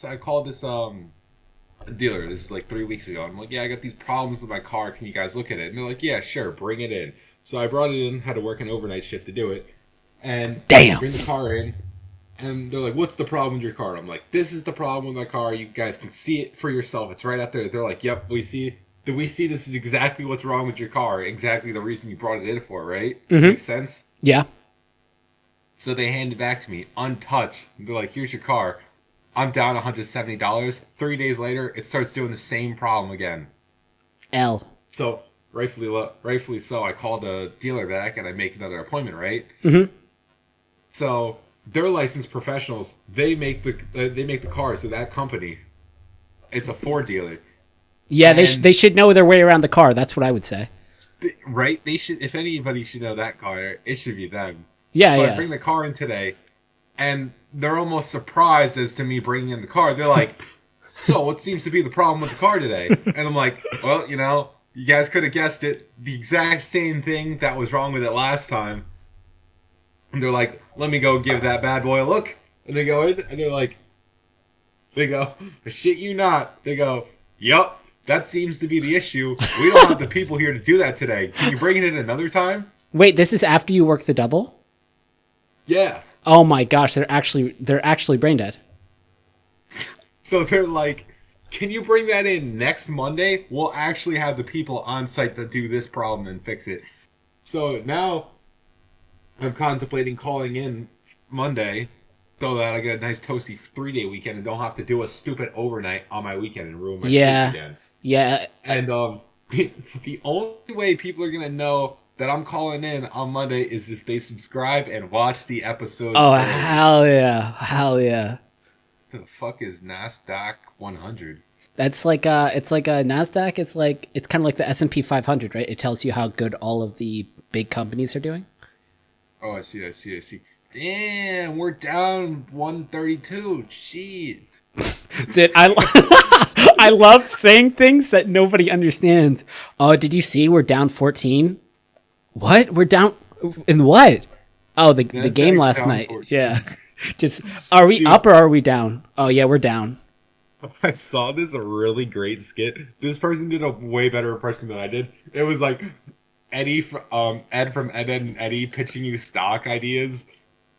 I called this dealer. This is like 3 weeks ago. I'm like, yeah, I got these problems with my car. Can you guys look at it? And they're like, yeah, sure, bring it in. So I brought it in. Had to work an overnight shift to do it, and Damn. bring the car in. And they're like, what's the problem with your car? I'm like, this is the problem with my car. You guys can see it for yourself. It's right out there. They're like, yep, we see. Do we see this is exactly what's wrong with your car? Exactly the reason you brought it in for, right? Makes sense. Yeah. So they hand it back to me, untouched. They're like, here's your car. I'm down $170. 3 days later, it starts doing the same problem again. L. So rightfully so, I call the dealer back and I make another appointment, right? So they're licensed professionals. They make the cars. So that company, it's a Ford dealer. Yeah, And they should know their way around the car. That's what I would say. right? They should. If anybody should know that car, it should be them. Yeah, So I yeah. bring the car in today, and they're almost surprised as to me bringing in the car. They're like, "So, what seems to be the problem with the car today?" And I'm like, "Well, you guys could have guessed it. The exact same thing that was wrong with it last time." And they're like, "Let me go give that bad boy a look." And they go in, and they go, "I shit you not." They go, "Yup, that seems to be the issue. We don't have the people here to do that today. Can you bring it in another time?" Wait, this is after you work the double? Yeah. Oh my gosh, they're actually brain dead. So they're like, "Can you bring that in next Monday? We'll actually have the people on site to do this problem and fix it." So now I'm contemplating calling in Monday so that I get a nice toasty 3-day weekend and don't have to do a stupid overnight on my weekend and ruin my Yeah. shit again. Yeah. And the only way people are gonna know that I'm calling in on Monday is if they subscribe and watch the episodes. Oh, early. hell yeah. Hell yeah. The fuck is NASDAQ 100? That's like it's like a Nasdaq. It's kind of like the S&P 500, right? It tells you how good all of the big companies are doing. Oh, I see. Damn, we're down 132. Shit. Dude, I love saying things that nobody understands. Oh, did you see we're down 14? What? We're down in what? Oh, the game last down night. 14. Yeah. Just are we up or are we down? Oh yeah, we're down. I saw this really great skit. This person did a way better impression than I did. It was like Ed from Ed, and Eddie pitching you stock ideas.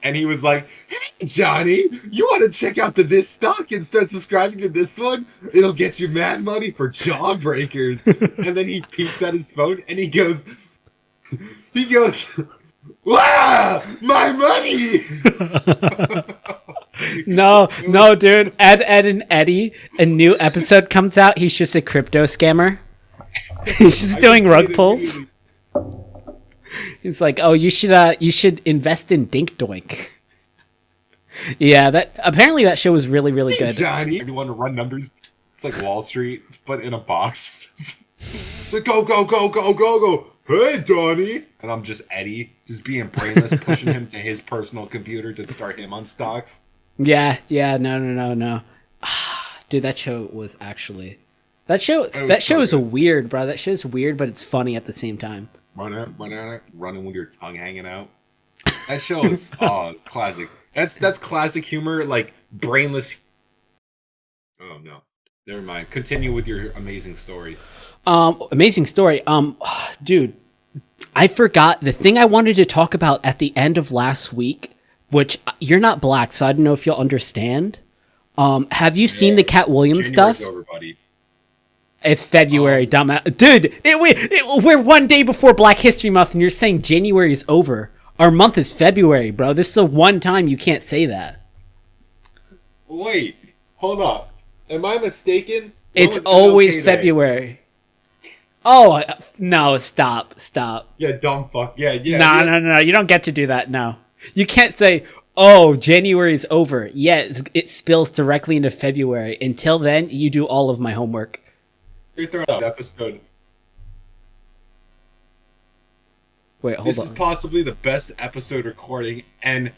And he was like, "Hey, Johnny, you want to check out this stock and start subscribing to this one? It'll get you mad money for jawbreakers." And then he peeks at his phone and he goes, "Wow, my money!" No, dude. Ed and Eddie, a new episode comes out. He's just a crypto scammer. He's just doing rug pulls. He's like, "Oh, you should invest in Dink Doink." Yeah, that show was really, really good. Johnny, if you want to run numbers, it's like Wall Street, but in a box. It's like go. Hey, Johnny. And I'm just Eddie, just being brainless, pushing him to his personal computer to start him on stocks. Yeah, no. Dude, that show was actually that show is weird, bro. That show's weird, but it's funny at the same time. Running with your tongue hanging out. That show is it's classic. That's classic humor, like brainless. Oh no, never mind. Continue with your amazing story. Amazing story. Dude, I forgot the thing I wanted to talk about at the end of last week, which you're not black, so I don't know if you'll understand. Have you seen the Cat Williams January's stuff? over, buddy. It's February, dumbass. Dude, we're one day before Black History Month, and you're saying January is over. Our month is February, bro. This is the one time you can't say that. Wait, hold up. Am I mistaken? It's always February. Oh, no, stop. Yeah, dumb fuck. Yeah. No. You don't get to do that, no. You can't say, oh, January's over. Yeah, it spills directly into February. Until then, you do all of my homework. You're throwing out episode. Wait, hold on. This is possibly the best episode recording, and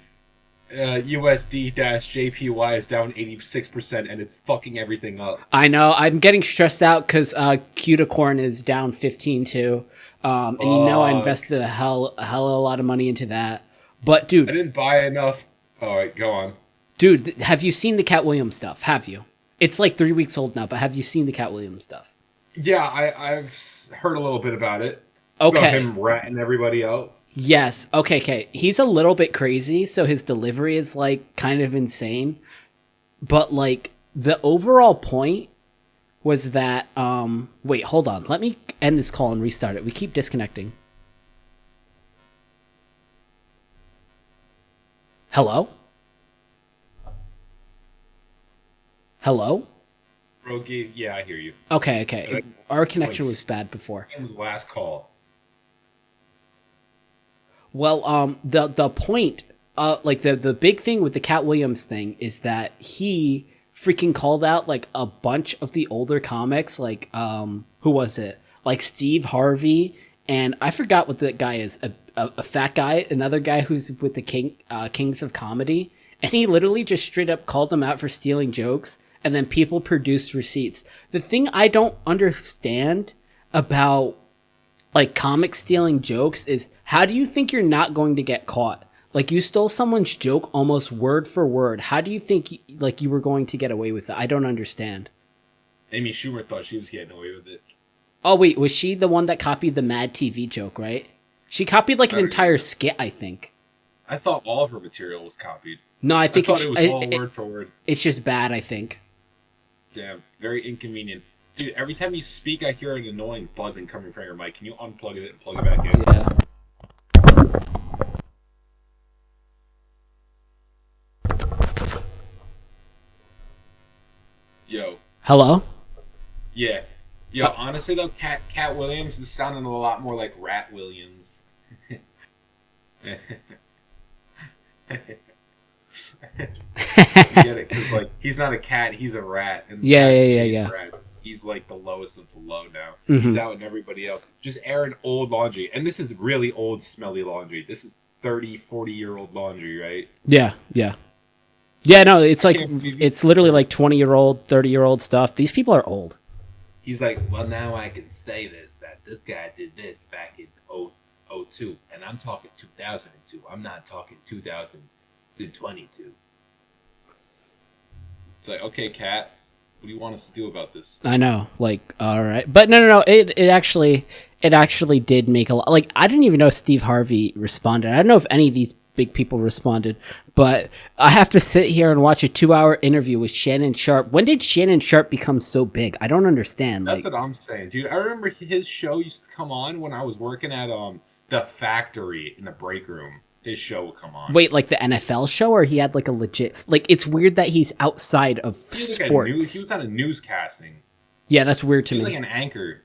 USD-JPY is down 86%, and it's fucking everything up. I know. I'm getting stressed out because Cuticorn is down 15 too. And I invested a hell of a lot of money into that. But dude, I didn't buy enough. All right, go on. Dude, have you seen the Cat Williams stuff? Have you? It's like 3 weeks old now, but have you seen the Cat Williams stuff? Yeah, I've heard a little bit about it. Okay. About him ratting everybody else. Yes. Okay. He's a little bit crazy, so his delivery is like kind of insane. But like the overall point was that wait, hold on. Let me end this call and restart it. We keep disconnecting. Hello? Hello? Rogi, yeah, I hear you. Okay. Our connection was bad before. It was the last call. Well, the point, like the big thing with the Cat Williams thing is that he freaking called out like a bunch of the older comics, like who was it? Like Steve Harvey, and I forgot what the guy is. A fat guy, another guy who's with the Kings of Comedy, and he literally just straight up called them out for stealing jokes, and then people produced receipts. The thing I don't understand about like comics stealing jokes is, how do you think you're not going to get caught? Like, you stole someone's joke almost word for word. How do you think you were going to get away with it? I don't understand. Amy Schumer thought she was getting away with it. Oh wait, was she the one that copied the Mad TV joke, right? She copied like an entire skit, I think. I thought all of her material was copied. No, I think it was all word for word. It's just bad, I think. Damn, very inconvenient. Dude, every time you speak, I hear an annoying buzzing coming from your mic. Can you unplug it and plug it back in? Yeah. Yo. Hello? Yeah. Yo, honestly though, Cat Williams is sounding a lot more like Rat Williams. You get it? Because like he's not a cat, he's a rat. And Yeah. Rats. He's like the lowest of the low now. Mm-hmm. He's out and everybody else. Just airing old laundry. And this is really old, smelly laundry. This is 30, 40-year-old laundry, right? Yeah. Yeah, no, it's like, it's literally like 20-year-old, 30-year-old stuff. These people are old. He's like, well, now I can say this, that this guy did this back in 2002. And I'm talking 2002. I'm not talking 2022. It's like, okay, Cat, what do you want us to do about this? I know, like, all right, but no. It actually did make a lot. Like, I didn't even know Steve Harvey responded. I don't know if any of these big people responded, but I have to sit here and watch a 2-hour interview with Shannon Sharpe. When did Shannon Sharpe become so big? I don't understand. That's what I'm saying, dude. I remember his show used to come on when I was working at the factory in the break room. His show would come on. Wait, like the NFL show, or he had like a legit? Like, it's weird that he's outside of sports. He was on a newscasting. Yeah, that's weird to me. He was like an anchor.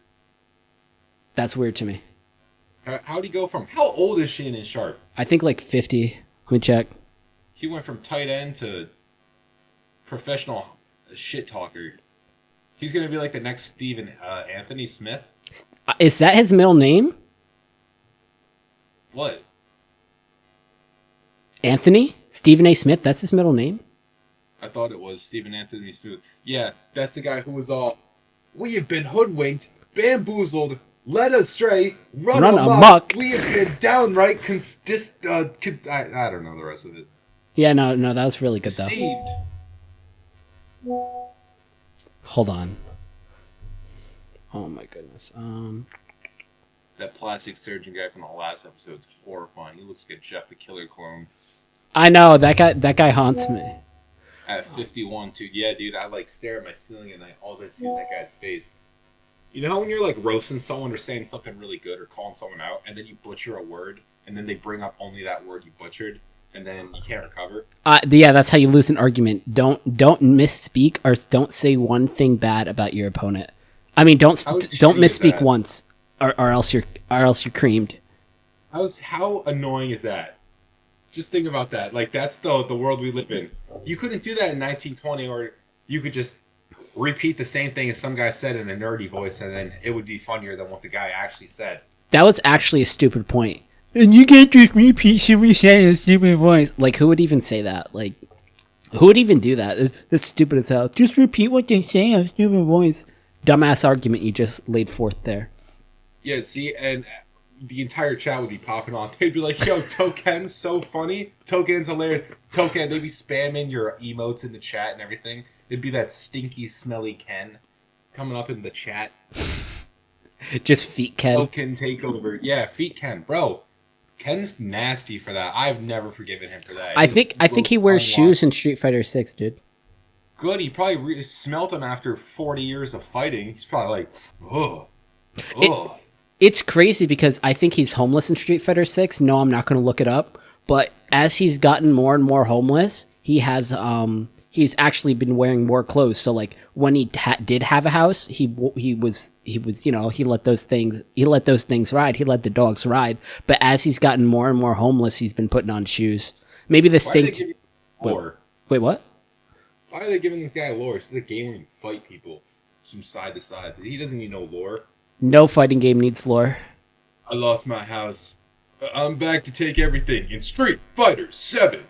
That's weird to me. How'd he go from? How old is Shannon Sharpe? I think like 50. Let me check. He went from tight end to professional shit talker. He's gonna be like the next Stephen Anthony Smith. Is that his middle name? What? Anthony? Stephen A. Smith? That's his middle name? I thought it was Stephen Anthony Smith. Yeah, that's the guy who was all, we have been hoodwinked, bamboozled, led astray, run amok. We have been downright I don't know the rest of it. Yeah, no, that was really good Deceived. though. Hold on. Oh my goodness. That plastic surgeon guy from the last episode's horrifying. He looks like a Jeff the Killer clone. I know, that guy haunts me. At 51, too. Yeah, dude, I like stare at my ceiling at night. All I see is that guy's face. You know how when you're like roasting someone or saying something really good or calling someone out, and then you butcher a word, and then they bring up only that word you butchered, and then you can't recover? Yeah, that's how you lose an argument. Don't misspeak, or don't say one thing bad about your opponent. I mean, don't misspeak once, or else you're creamed. How annoying is that? Just think about that. Like, that's the world we live in. You couldn't do that in 1920, or you could just repeat the same thing as some guy said in a nerdy voice, and then it would be funnier than what the guy actually said. That was actually a stupid point. And you can't just repeat somebody saying a stupid voice. Like, who would even say that? Like, who would even do that? That's stupid as hell. Just repeat what they say in a stupid voice. Dumbass argument you just laid forth there. Yeah, see, and the entire chat would be popping off. They'd be like, "Yo, Token's so funny. Token's hilarious. Token." They'd be spamming your emotes in the chat and everything. It'd be that stinky, smelly Ken coming up in the chat. Just feet Ken. Token takeover. Yeah, feet Ken, bro. Ken's nasty for that. I've never forgiven him for that. I think he wears shoes in Street Fighter 6, dude. Good. He probably smelt them after 40 years of fighting. He's probably like, oh, oh. It's crazy because I think he's homeless in Street Fighter 6. No, I'm not going to look it up. But as he's gotten more and more homeless, he has he's actually been wearing more clothes. So like when he did have a house, he was he let those things ride. He let the dogs ride. But as he's gotten more and more homeless, he's been putting on shoes. Maybe the state. Wait, what? Why are they giving this guy lore? It's just a game where you fight people from side to side. He doesn't need no lore. No fighting game needs lore. I lost my house. I'm back to take everything in Street Fighter 7.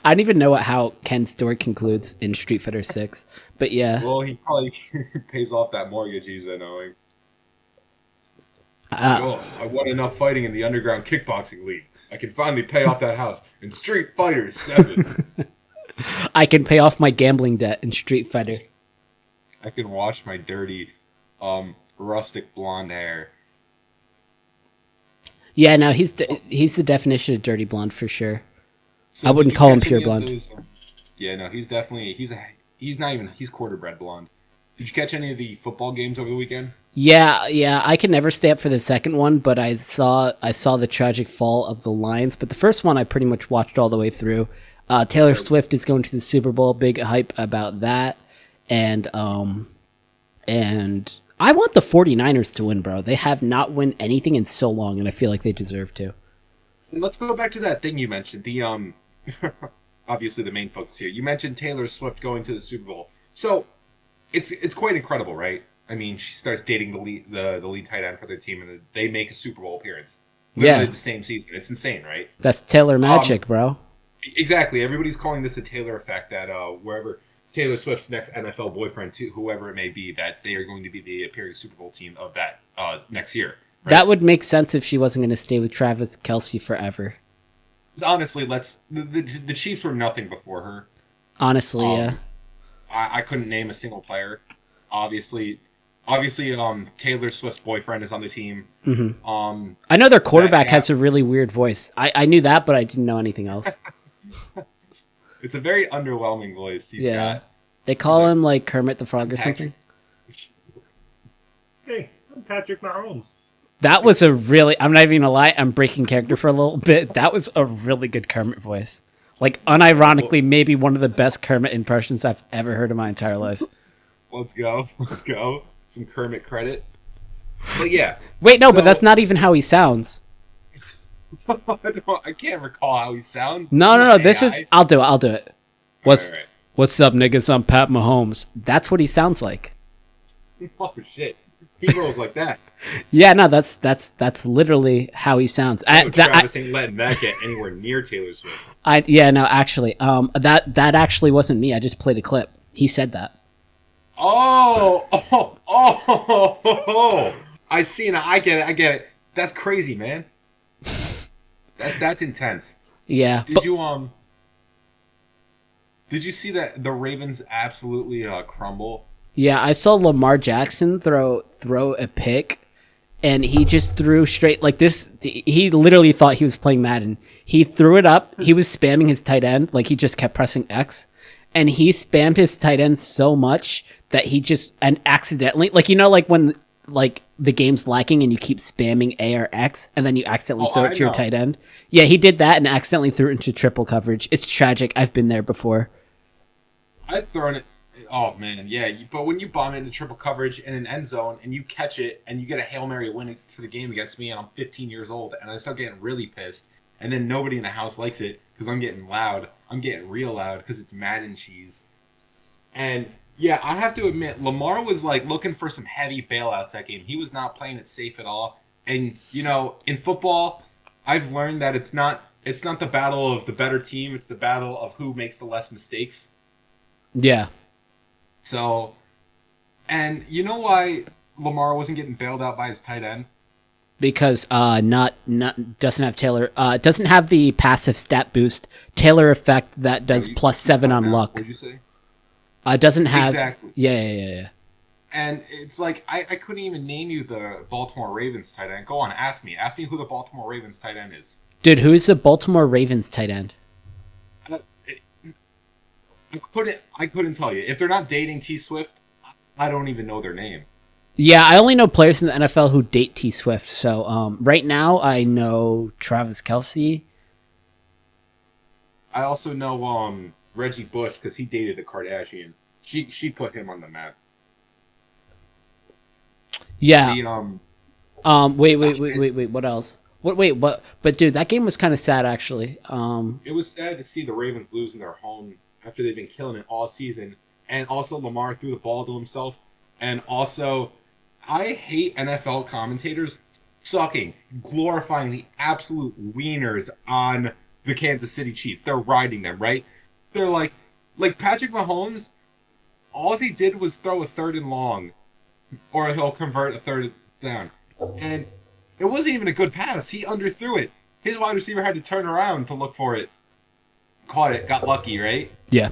I don't even know how Ken's story concludes in Street Fighter 6. But yeah. Well, he probably pays off that mortgage he's owing. I won enough fighting in the underground kickboxing league. I can finally pay off that house in Street Fighter 7. I can pay off my gambling debt in Street Fighter. I can wash my dirty, rustic blonde hair. Yeah, no, he's the definition of dirty blonde for sure. So I wouldn't call him pure blonde. Yeah, no, he's definitely he's quarterbred blonde. Did you catch any of the football games over the weekend? Yeah, I could never stay up for the second one, but I saw the tragic fall of the Lions. But the first one I pretty much watched all the way through. Taylor Swift is going to the Super Bowl. Big hype about that. And I want the 49ers to win, bro. They have not won anything in so long, and I feel like they deserve to. Let's go back to that thing you mentioned. The obviously the main focus here. You mentioned Taylor Swift going to the Super Bowl. So it's quite incredible, right? I mean, she starts dating the lead tight end for their team, and they make a Super Bowl appearance. Literally the same season. It's insane, right? That's Taylor magic, bro. Exactly. Everybody's calling this a Taylor effect, that wherever Taylor Swift's next NFL boyfriend, to whoever it may be, that they are going to be the appearing Super Bowl team of that next year. Right? That would make sense if she wasn't going to stay with Travis Kelce forever. Honestly, the Chiefs were nothing before her. Honestly, yeah. I couldn't name a single player. Obviously, Taylor Swift's boyfriend is on the team. Mm-hmm. I know their quarterback has a really weird voice. I knew that, but I didn't know anything else. It's a very underwhelming voice he's got. They call him like Kermit the Frog or something. Hey, I'm Patrick Mahomes. That was a really, I'm not even gonna lie, I'm breaking character for a little bit. That was a really good Kermit voice. Like, unironically, maybe one of the best Kermit impressions I've ever heard in my entire life. Let's go. Some Kermit credit. But yeah. Wait, no, but that's not even how he sounds. I can't recall how he sounds. No. This is. I'll do it. What's up, niggas? I'm Pat Mahomes. That's what he sounds like. Oh shit, he rolls like that. Yeah, no, that's literally how he sounds. Travis ain't letting that get anywhere near Taylor Swift. Actually, that actually wasn't me. I just played a clip. He said that. Oh! I see it. I get it. That's crazy, man. That's intense. Yeah. Did you see that the Ravens absolutely crumble? Yeah, I saw Lamar Jackson throw a pick, and he just threw straight like this. He literally thought he was playing Madden. He threw it up. He was spamming his tight end, like he just kept pressing X, and he spammed his tight end so much that he just accidentally, like, you know, like when like the game's lacking and you keep spamming A or X and then you accidentally throw it to your tight end. Yeah, he did that and accidentally threw it into triple coverage. It's tragic. I've been there before. I've thrown it. Oh man, yeah. But when you bomb it into triple coverage in an end zone and you catch it and you get a Hail Mary win for the game against me, and I'm 15 years old and I start getting really pissed, and then nobody in the house likes it because I'm getting loud. I'm getting real loud because it's Madden cheese. And yeah, I have to admit, Lamar was like looking for some heavy bailouts that game. He was not playing it safe at all. And you know, in football, I've learned that it's not the battle of the better team. It's the battle of who makes the less mistakes. Yeah. So, and you know why Lamar wasn't getting bailed out by his tight end? because not doesn't have Taylor doesn't have the passive stat boost Taylor effect that does +7 on luck. What'd you say? Doesn't have Exactly. Yeah. And it's like I couldn't even name you the Baltimore Ravens tight end. Go on, ask me. Ask me who the Baltimore Ravens tight end is. Dude, who's the Baltimore Ravens tight end? I couldn't tell you. If they're not dating T Swift, I don't even know their name. Yeah, I only know players in the NFL who date T Swift. So right now I know Travis Kelce. I also know Reggie Bush because he dated a Kardashian. She put him on the map. Yeah. The, Wait. What else? What? But dude, that game was kind of sad actually. It was sad to see the Ravens losing their home after they've been killing it all season, and also Lamar threw the ball to himself, and also I hate NFL commentators sucking, glorifying the absolute wieners on the Kansas City Chiefs. They're riding them, right? They're like Patrick Mahomes. All he did was throw a 3rd and long, or he'll convert a 3rd down, and it wasn't even a good pass. He underthrew it. His wide receiver had to turn around to look for it. Caught it, got lucky, right? Yeah.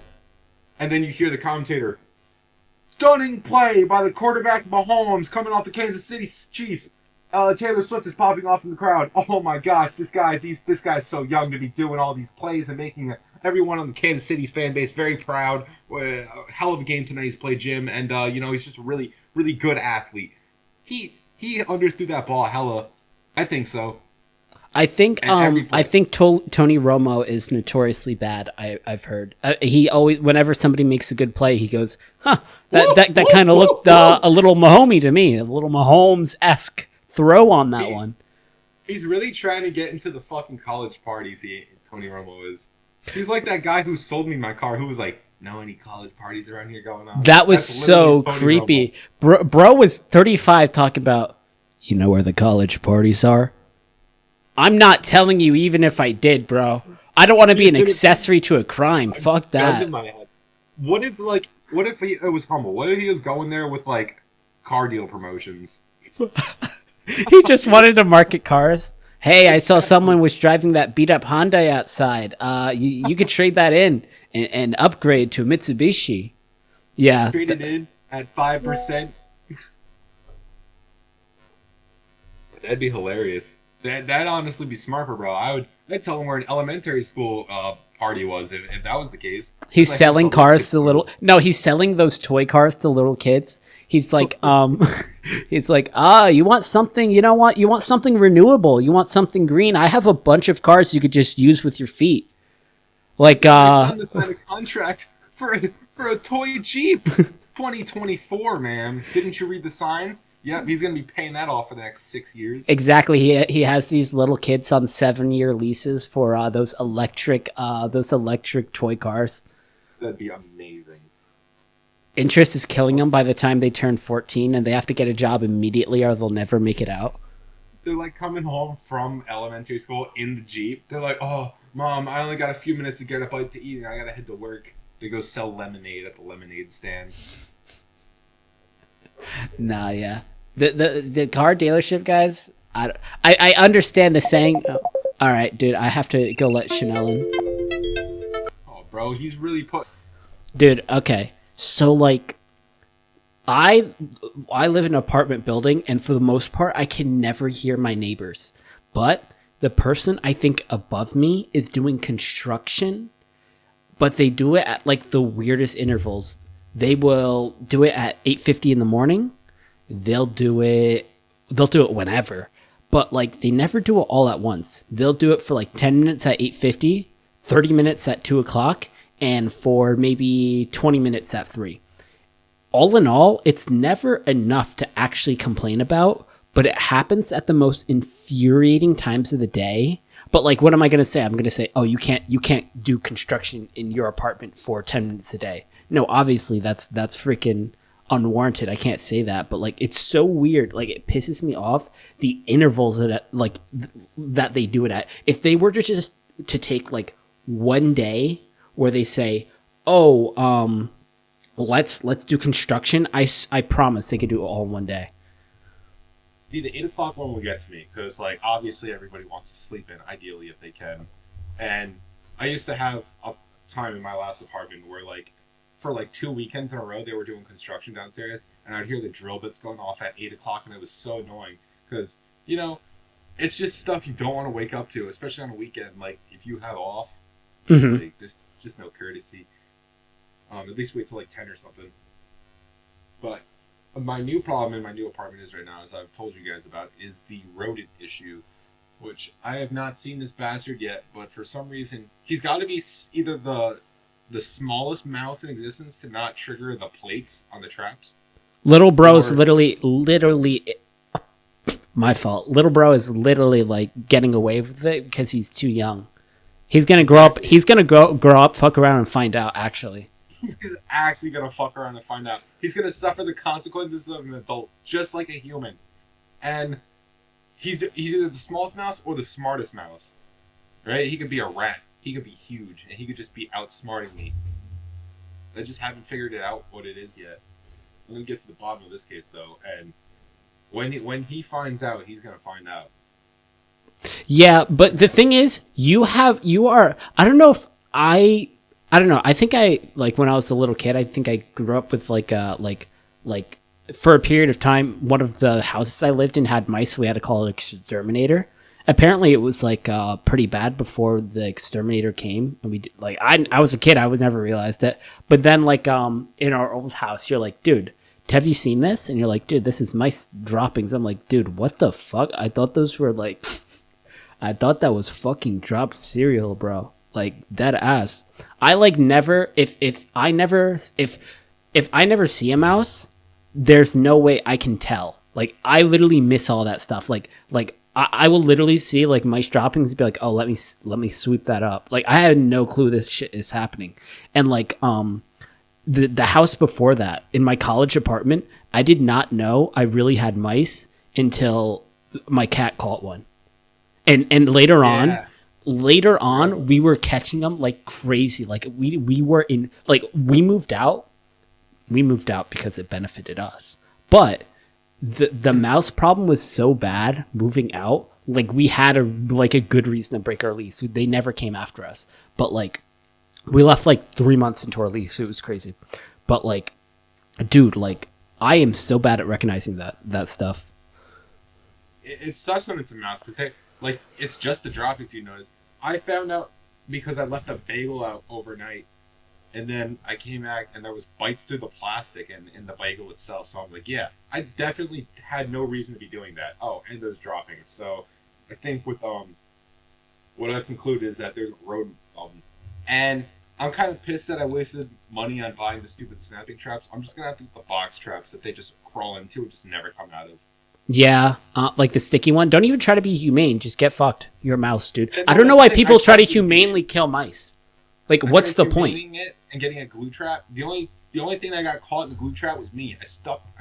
And then you hear the commentator, stunning play by the quarterback Mahomes coming off the Kansas City Chiefs. Taylor Swift is popping off in the crowd. Oh my gosh, this guy's so young to be doing all these plays and making everyone on the Kansas City's fan base very proud. Hell of a game tonight he's played, Jim, and he's just a really, really good athlete. He underthrew that ball hella. I think so. I think Tony Romo is notoriously bad. I've heard he always, whenever somebody makes a good play, he goes, "Huh, that kind of looked a little Mahomey to me, a little Mahomes-esque throw on that one." He's really trying to get into the fucking college parties. Tony Romo is. He's like that guy who sold me my car, who was like, "Know any college parties around here going on?" That was so creepy. Bro was 35 talking about, you know where the college parties are? I'm not telling you even if I did, bro. I don't want to be an accessory to a crime. Fuck that. What if it was humble? What if he was going there with like car deal promotions? He just wanted to market cars. Hey, I saw someone was driving that beat up Hyundai outside. You could trade that in and upgrade to a Mitsubishi. Yeah. Trade it in at 5%. That'd be hilarious. That'd honestly be smarter, bro. I'd tell him where an elementary school party was if that was the case. He's selling cars to little. No, he's selling those toy cars to little kids. He's like, he's like, you want something? You know what? You want something renewable? You want something green? I have a bunch of cars you could just use with your feet. Like, my son just signed a contract for a toy Jeep, 2024, man. Didn't you read the sign? Yep, he's gonna be paying that off for the next 6 years. Exactly. He has these little kids on 7-year leases for those electric toy cars. That'd be amazing. Interest is killing them by the time they turn 14, and they have to get a job immediately, or they'll never make it out. They're like coming home from elementary school in the Jeep. They're like, "Oh, Mom, I only got a few minutes to get a bite to eat, and I gotta head to work." They go sell lemonade at the lemonade stand. Nah, yeah. The car dealership guys, I understand the saying. Oh, all right, dude, I have to go let Chanel in. Oh, bro, he's really put. Dude, okay. So like, I live in an apartment building, and for the most part, I can never hear my neighbors. But the person I think above me is doing construction, but they do it at like the weirdest intervals. They will do it at 8:50 in the morning. They'll do it whenever. But like they never do it all at once. They'll do it for like 10 minutes at 8:50, 30 minutes at 2 o'clock, and for maybe 20 minutes at 3. All in all, it's never enough to actually complain about, but it happens at the most infuriating times of the day. But like, what am I going to say? I'm going to say, oh, you can't do construction in your apartment for 10 minutes a day. No, obviously that's freaking unwarranted. I can't say that, but like, it's so weird. Like, it pisses me off the intervals that they do it at. If they were to just to take like one day where they say, oh, let's do construction, I promise they could do it all in one day. the 8 o'clock one will get to me because, like, obviously everybody wants to sleep in, ideally if they can. And I used to have a time in my last apartment where, like, for like 2 weekends in a row, they were doing construction downstairs, and I'd hear the drill bits going off at 8 o'clock, and it was so annoying because it's just stuff you don't want to wake up to, especially on a weekend. Like if you have off, like there's just no courtesy. At least wait till like 10 or something. But my new problem in my new apartment is right now, as I've told you guys about, is the rodent issue, which I have not seen this bastard yet. But for some reason, he's got to be either the smallest mouse in existence to not trigger the plates on the traps. Little bro's literally my fault. Little bro is literally like getting away with it because he's too young. He's gonna grow up. He's gonna grow up, fuck around, and find out. Actually, he's actually gonna fuck around and find out. He's gonna suffer the consequences of an adult, just like a human. And he's either the smallest mouse or the smartest mouse, right? He could be a rat. He could be huge, and he could just be outsmarting me. I just haven't figured it out what it is yet. I'm gonna get to the bottom of this case though, and when he finds out, he's gonna find out. Yeah, but the thing is, you are. I don't know. I think I like when I was a little kid. I think I grew up with like for a period of time. One of the houses I lived in had mice. So we had to call it exterminator. Apparently, it was like pretty bad before the exterminator came, and we like I was a kid. I would never realized it. But then like in our old house, you're like, dude, have you seen this? And you're like, dude, this is mice droppings. I'm like, dude, what the fuck? I thought those were like. I thought that was fucking dropped cereal, bro. Like dead ass. I like never if I never see a mouse, there's no way I can tell. Like I literally miss all that stuff. Like I will literally see like mice droppings and be like, oh, let me sweep that up. Like I had no clue this shit is happening. And like the house before that in my college apartment, I did not know I really had mice until my cat caught one. And later on, we were catching them like crazy. Like we were in like we moved out because it benefited us. But the mouse problem was so bad moving out. Like we had a good reason to break our lease. They never came after us. But like we left like 3 months into our lease. It was crazy. But like, dude, like I am so bad at recognizing that stuff. It sucks when it's a mouse because like, it's just the droppings you notice. I found out because I left a bagel out overnight, and then I came back and there was bites through the plastic and in the bagel itself. So I'm like, yeah, I definitely had no reason to be doing that. Oh, and those droppings. So I think with what I've concluded is that there's a rodent problem. And I'm kind of pissed that I wasted money on buying the stupid snapping traps. I'm just going to have to get the box traps that they just crawl into and just never come out of. Yeah, like the sticky one. Don't even try to be humane. Just get fucked. You're a mouse, dude. I don't know why people try to humanely kill mice. Like, what's the point? It and getting a glue trap. The only thing that got caught in the glue trap was me. I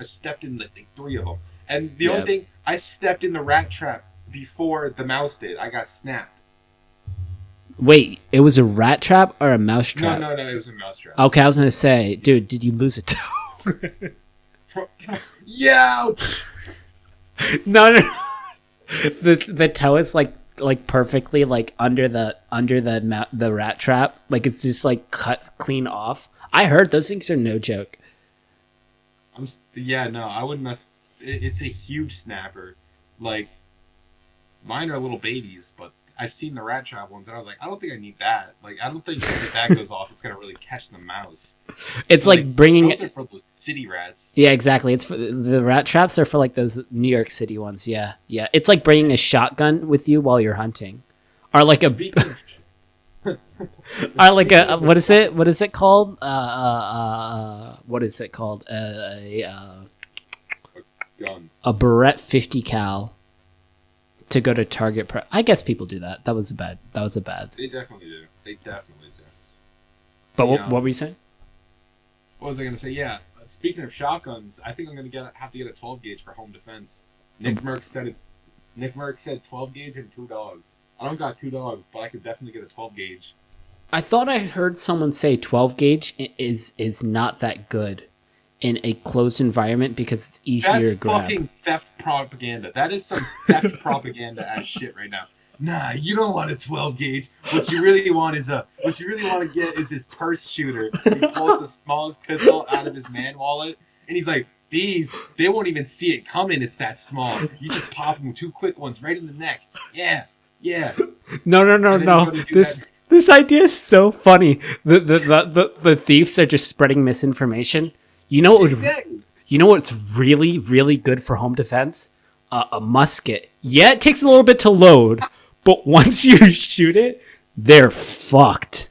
stepped in like 3 of them, and the only thing I stepped in the rat trap before the mouse did. I got snapped. Wait, it was a rat trap or a mouse trap? No, it was a mouse trap. Okay, I was gonna say, dude, did you lose a toe? Yeah. No. The toe is like perfectly like under the rat trap. Like it's just like cut clean off. I heard those things are no joke. I wouldn't mess. It's a huge snapper. Like mine are little babies, but I've seen the rat trap ones, and I was like, I don't think I need that. Like I don't think if that goes off, it's gonna really catch the mouse. It's like bringing. Those are for those city rats. Yeah, exactly. It's for the rat traps are for like those New York City ones. Yeah. It's like bringing a shotgun with you while you're hunting, or like or like a what is it? What is it called? What is it called? Gun. A Beretta 50 cal to go to Target. I guess people do that. That was a bad. They definitely do. But what were you saying? What was I going to say? Yeah. Speaking of shotguns, I think I'm going to have to get a 12 gauge for home defense. Nick Merck said 12 gauge and 2 dogs. I don't got 2 dogs, but I could definitely get a 12 gauge. I thought I heard someone say 12 gauge is not that good. in a closed environment because it's easier to That's grab. fucking theft propaganda. That is some theft propaganda ass shit right now. Nah, you don't want a 12 gauge. What you really want to get is this purse shooter. He pulls the smallest pistol out of his man wallet, and he's like, they won't even see it coming. It's that small. You just pop them 2 quick ones right in the neck. Yeah. No. And then you go to do This idea is so funny. The thieves are just spreading misinformation. You know what would Exactly. You know what's really, really good for home defense? A musket. Yeah, it takes a little bit to load, but once you shoot it, they're fucked.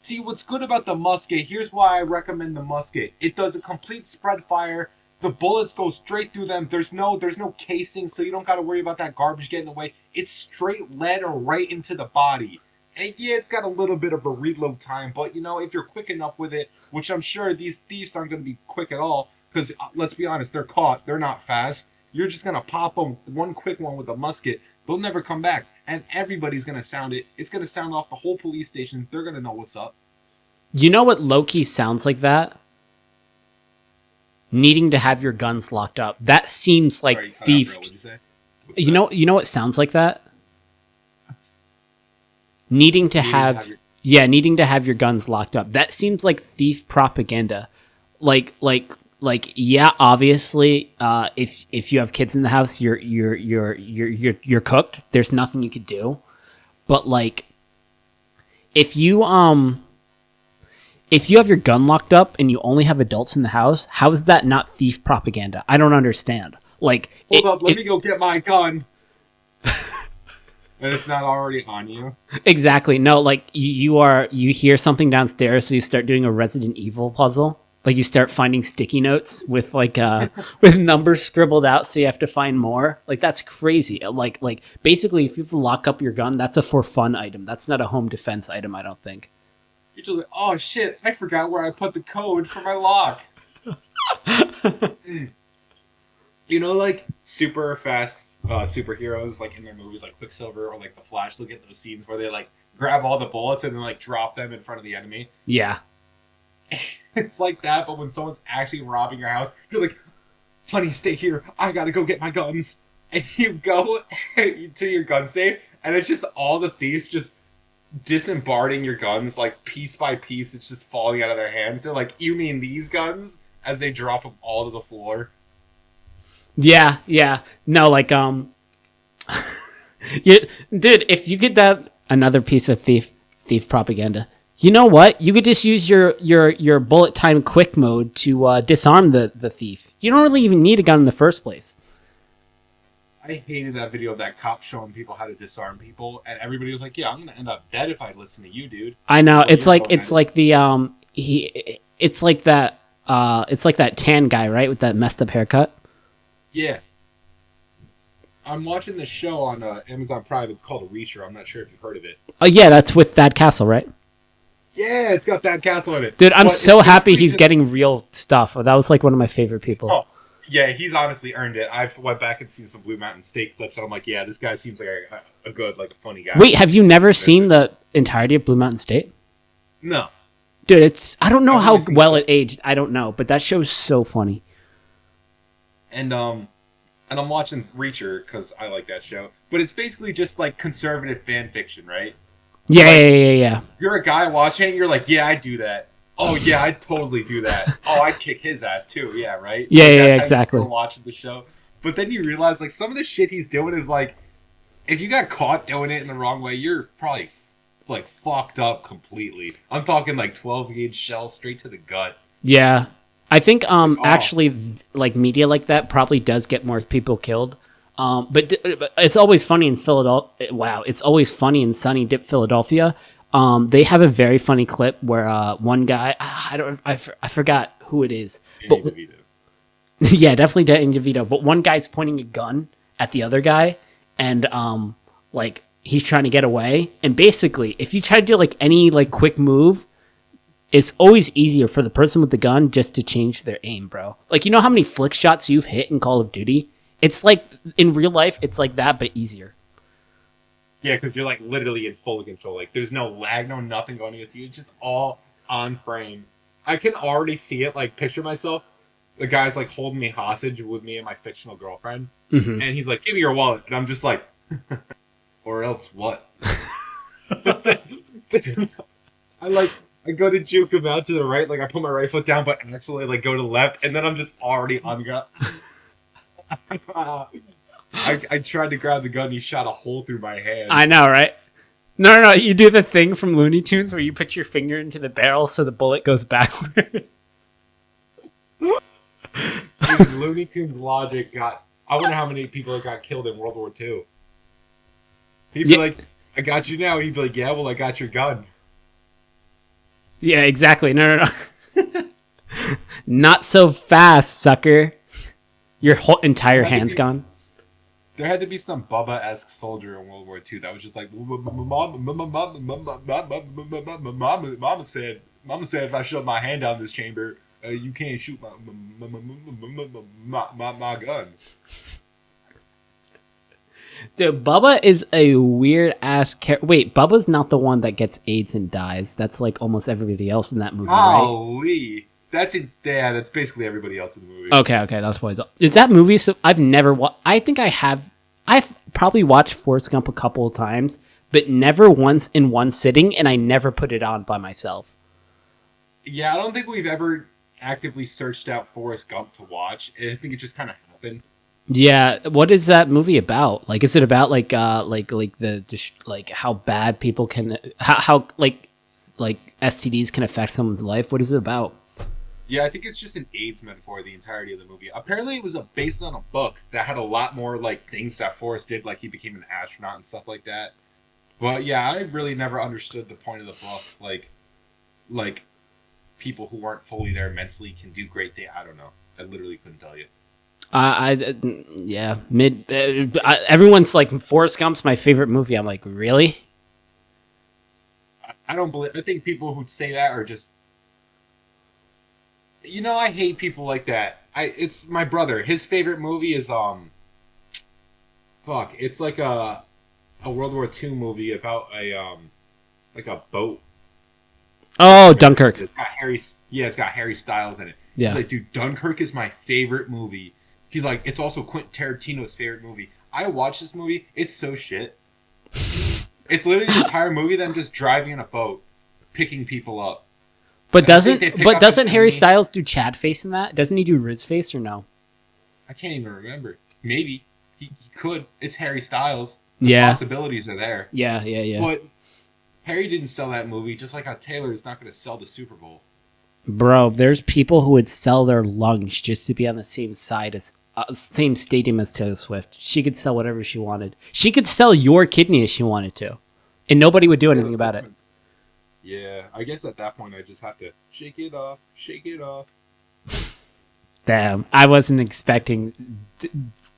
See, what's good about the musket, here's why I recommend the musket. It does a complete spread fire. The bullets go straight through them. There's no casing, so you don't got to worry about that garbage getting away. It's straight lead or right into the body. And yeah, it's got a little bit of a reload time, but if you're quick enough with it, which I'm sure these thieves aren't going to be quick at all, because let's be honest, they're caught. They're not fast. You're just going to pop them one quick one with a musket. They'll never come back. And everybody's going to sound it. It's going to sound off the whole police station. They're going to know what's up. You know what Loki sounds like that? Needing to have your guns locked up. That seems like Sorry, you cut out, thief. bro. What'd you say? What's You know what sounds like that? Needing to have your guns locked up. That seems like thief propaganda. Like yeah, obviously, if you have kids in the house, you're cooked. There's nothing you could do. But like, if you have your gun locked up and you only have adults in the house, how is that not thief propaganda? I don't understand. Like, Hold up, let me go get my gun. And it's not already on you. Exactly. No, like you hear something downstairs, so you start doing a Resident Evil puzzle. Like you start finding sticky notes with with numbers scribbled out, so you have to find more. Like that's crazy. Like basically, if you lock up your gun, that's a for fun item. That's not a home defense item, I don't think. You're just like, oh shit, I forgot where I put the code for my lock. Like super fast superheroes, like in their movies, like Quicksilver or like the Flash. Look at those scenes where they like grab all the bullets and then like drop them in front of the enemy. Yeah. It's like that, but when someone's actually robbing your house, you're like, honey, stay here. I gotta go get my guns. And you go to your gun safe, and it's just all the thieves just disembarking your guns, like piece by piece. It's just falling out of their hands. They're like, you mean these guns? As they drop them all to the floor. Yeah. No, like dude, if you get that another piece of thief propaganda. You know what? You could just use your bullet time quick mode to disarm the thief. You don't really even need a gun in the first place. I hated that video of that cop showing people how to disarm people, and everybody was like, "Yeah, I'm gonna end up dead if I listen to you, dude." I know. It's like that tan guy, right, with that messed up haircut. Yeah. I'm watching this show on Amazon Prime. It's called Reacher. I'm not sure if you've heard of it. Oh yeah, that's with Thad Castle, right? Yeah, it's got that castle in it. Dude, I'm But so it's happy basically he's just- getting real stuff. That was like one of my favorite people. Oh, yeah, he's honestly earned it. I've went back and seen some Blue Mountain State clips, and I'm like, yeah, this guy seems like a good, like a funny guy. Wait, have you never seen the entirety of Blue Mountain State? No. Dude, I don't know I've how only seen well clips. it aged. I don't know, but that show's so funny. And I'm watching Reacher because I like that show. But it's basically just like conservative fan fiction, right? Yeah. You're a guy watching it, you're like, yeah, I'd do that. Oh yeah, I'd totally do that. Oh, I'd kick his ass too. Yeah, right. Yeah, Like, yeah, that's how exactly. you feel watching the show, but then you realize like some of the shit he's doing is like, if you got caught doing it in the wrong way, you're probably like fucked up completely. I'm talking like 12 gauge shell straight to the gut. Yeah. I think oh. actually like media like that probably does get more people killed. But it's always funny in Philadelphia. Wow, it's always funny in Sunny Dip, Philadelphia. They have a very funny clip where one guy, I forgot who it is, but yeah, definitely Danny DeVito. But one guy's pointing a gun at the other guy, and like he's trying to get away. And basically, if you try to do like any like quick move, it's always easier for the person with the gun just to change their aim, bro. Like, you know how many flick shots you've hit in Call of Duty? It's like, in real life, it's like that, but easier. Yeah, because you're like literally in full control. Like there's no lag, no nothing going against you. It's just all on frame. I can already see it. Like picture myself the guy's like holding me hostage with me and my fictional girlfriend, Mhm. and he's like, "Give me your wallet," and I'm just like, "Or else what?" I go to juke him out to the right, like I put my right foot down, but accidentally like go to the left, and then I'm just already on the ground. I tried to grab the gun, he shot a hole through my hand. I know, right? No. You do the thing from Looney Tunes where you put your finger into the barrel so the bullet goes backward. Dude, Looney Tunes logic got. I wonder how many people got killed in World War II. He'd be like, "I got you now." He'd be like, "Yeah, well, I got your gun." Yeah, exactly. No. Not so fast, sucker. Your whole entire hand's gone. There had to be some Bubba-esque soldier in World War II that was just like, Mama said if I shove my hand down this chamber, you can't shoot my gun. Dude, Bubba is a weird ass character. Wait, Bubba's not the one that gets AIDS and dies. That's like almost everybody else in that movie, right? Holy. That's basically everybody else in the movie. Okay, that's what I thought. Is that movie? So I've never watched. I think I have. I've probably watched Forrest Gump a couple of times, but never once in one sitting, and I never put it on by myself. Yeah, I don't think we've ever actively searched out Forrest Gump to watch. I think it just kind of happened. Yeah, what is that movie about? Like, is it about like the just like how bad people can how like STDs can affect someone's life? What is it about? Yeah, I think it's just an AIDS metaphor the entirety of the movie. Apparently, it was based on a book that had a lot more like things that Forrest did, like he became an astronaut and stuff like that. But yeah, I really never understood the point of the book. Like people who weren't fully there mentally can do great things. I don't know. I literally couldn't tell you. Yeah, everyone's like Forrest Gump's my favorite movie. I'm like, really? I don't believe. I think people who say that are just. I hate people like that. It's my brother. His favorite movie is fuck. It's like a World War II movie about a like a boat. Oh, Dunkirk. It's got Harry Styles in it. Yeah. He's like, dude, Dunkirk is my favorite movie. He's like, it's also Quentin Tarantino's favorite movie. I watched this movie. It's so shit. It's literally the entire movie them just driving in a boat, picking people up. But doesn't Harry Styles do Chad face in that? Doesn't he do Riz face or no? I can't even remember. Maybe he could. It's Harry Styles. The possibilities are there. Yeah. But Harry didn't sell that movie, just like how Taylor is not going to sell the Super Bowl. Bro, there's people who would sell their lungs just to be on the same same stadium as Taylor Swift. She could sell whatever she wanted. She could sell your kidney if she wanted to, and nobody would do anything about it. Yeah, I guess at that point I just have to shake it off. Damn, I wasn't expecting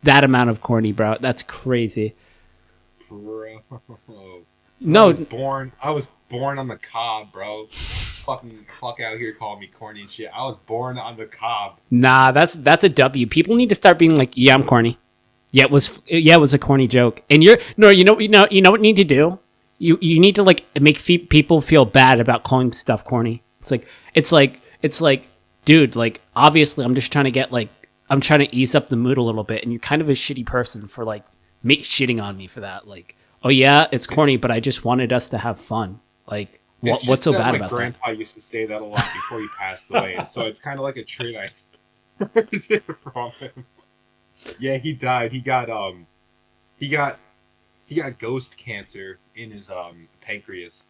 that amount of corny, bro. That's crazy. Bro. No, I was born on the cob, bro. Fuck out here calling me corny and shit. I was born on the cob. Nah, that's a W. People need to start being like, yeah, I'm corny. Yeah, it was a corny joke. And you know what you need to do? You need to like make people feel bad about calling stuff corny. It's like, dude, like obviously I'm just trying to I'm trying to ease up the mood a little bit, and you're kind of a shitty person for like shitting on me for that. Like, oh yeah, it's corny, but I just wanted us to have fun. Like, what's so bad about that? My grandpa used to say that a lot before he passed away, and so it's kind of like a trait I did from him. Yeah, he died. He got ghost cancer in his pancreas.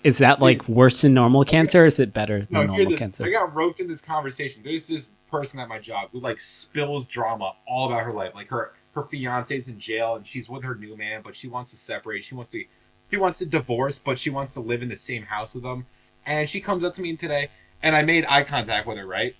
Is that like worse than normal cancer, or is it better than normal cancer? I got roped in this conversation. There's this person at my job who like spills drama all about her life. Like her fiance's in jail and she's with her new man, but she wants to separate. She wants to divorce, but she wants to live in the same house with them. And she comes up to me today, and I made eye contact with her, right?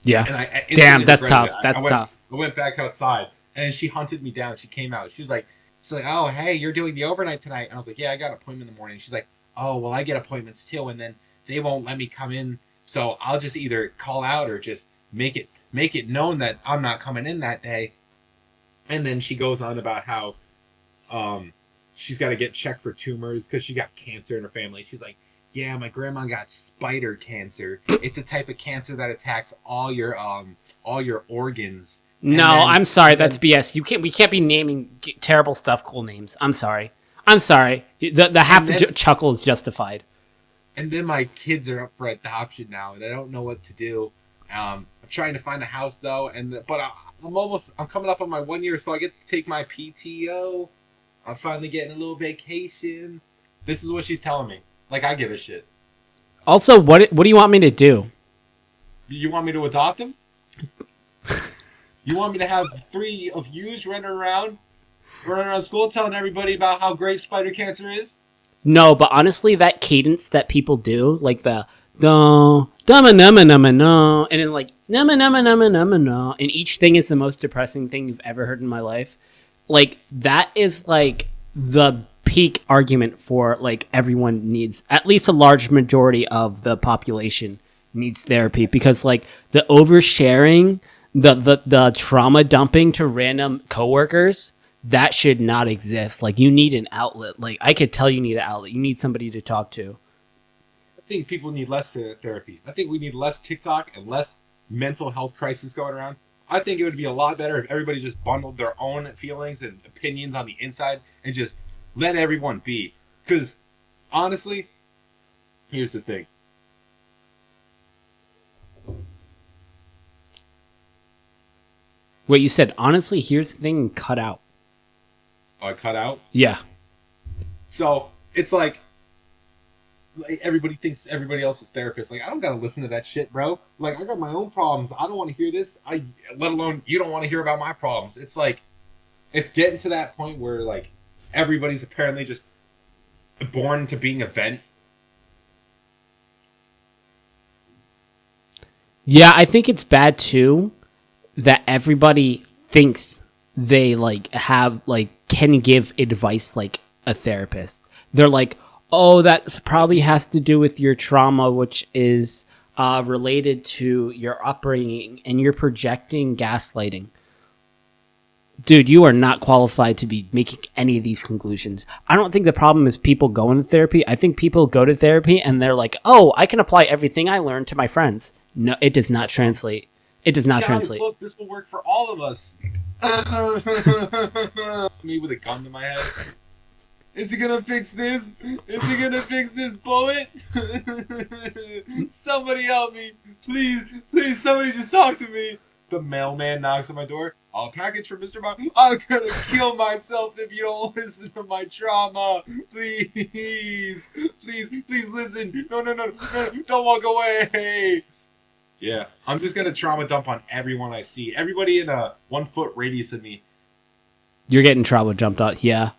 Yeah. And damn, that's tough. Tough. I went back outside, and she hunted me down. She came out. She's like, oh, hey, you're doing the overnight tonight. And I was like, yeah, I got an appointment in the morning. She's like, oh, well, I get appointments too, and then they won't let me come in. So I'll just either call out or just make it known that I'm not coming in that day. And then she goes on about how she's got to get checked for tumors because she got cancer in her family. She's like, yeah, my grandma got spider cancer. It's a type of cancer that attacks all your organs. No, I'm sorry. That's BS. You can't. We can't be naming terrible stuff cool names. I'm sorry. I'm sorry. The half chuckle is justified. And then my kids are up for adoption now, and I don't know what to do. I'm trying to find a house though, I'm coming up on my 1 year, so I get to take my PTO. I'm finally getting a little vacation. This is what she's telling me. Like, I give a shit. Also, what do you want me to do? You want me to adopt him? You want me to have 3 of yous running around school telling everybody about how great spider cancer is? No, but honestly, that cadence that people do, like the no, nama nama nama no, and then like nama nama nama nama no, and each thing is the most depressing thing you've ever heard in my life. Like, that is like the peak argument for like everyone needs, at least a large majority of the population needs therapy, because like the oversharing, the trauma dumping to random coworkers, that should not exist. Like, you need an outlet. Like, I could tell you need an outlet. You need somebody to talk to. I think people need less therapy. I think we need less TikTok and less mental health crisis going around. I think it would be a lot better if everybody just bundled their own feelings and opinions on the inside and just let everyone be. Because, honestly, here's the thing. Wait, you said, honestly, here's the thing, cut out. Oh, I cut out? Yeah. So, it's like everybody thinks everybody else is therapist. Like, I don't gotta listen to that shit, bro. Like, I got my own problems. I don't want to hear this. Let alone you don't want to hear about my problems. It's like, it's getting to that point where like everybody's apparently just born to being a vent. Yeah, I think it's bad too that everybody thinks they like have like can give advice like a therapist. They're like, oh, that probably has to do with your trauma, which is related to your upbringing, and you're projecting gaslighting. Dude, you are not qualified to be making any of these conclusions. I don't think the problem is people going to therapy. I think people go to therapy and they're like, oh, I can apply everything I learned to my friends. No, it does not translate. It does not translate. Look, this will work for all of us. Me with a gun to my head. Is he gonna fix this? Is he gonna fix this bullet? Somebody help me. Please, please, somebody just talk to me. The mailman knocks on my door. A package for Mr. Bob. I'm gonna kill myself if you don't listen to my trauma. Please, please, please listen. No, don't walk away. Yeah, I'm just gonna trauma dump on everyone I see. Everybody in a 1 foot radius of me. You're getting trauma jumped out, yeah.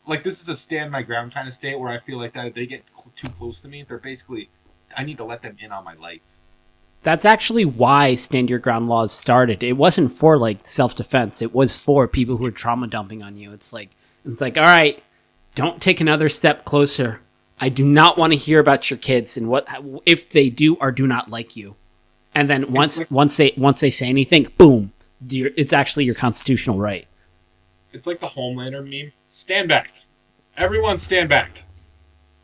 Like, this is a stand my ground kind of state where I feel like that if they get too close to me, they're basically, I need to let them in on my life. That's actually why stand your ground laws started. It wasn't for like self-defense. It was for people who are trauma dumping on you. It's like, all right, don't take another step closer. I do not want to hear about your kids and what if they do or do not like you. And then once they say anything, boom, it's actually your constitutional right. It's like the Homelander meme. Stand back. Everyone stand back.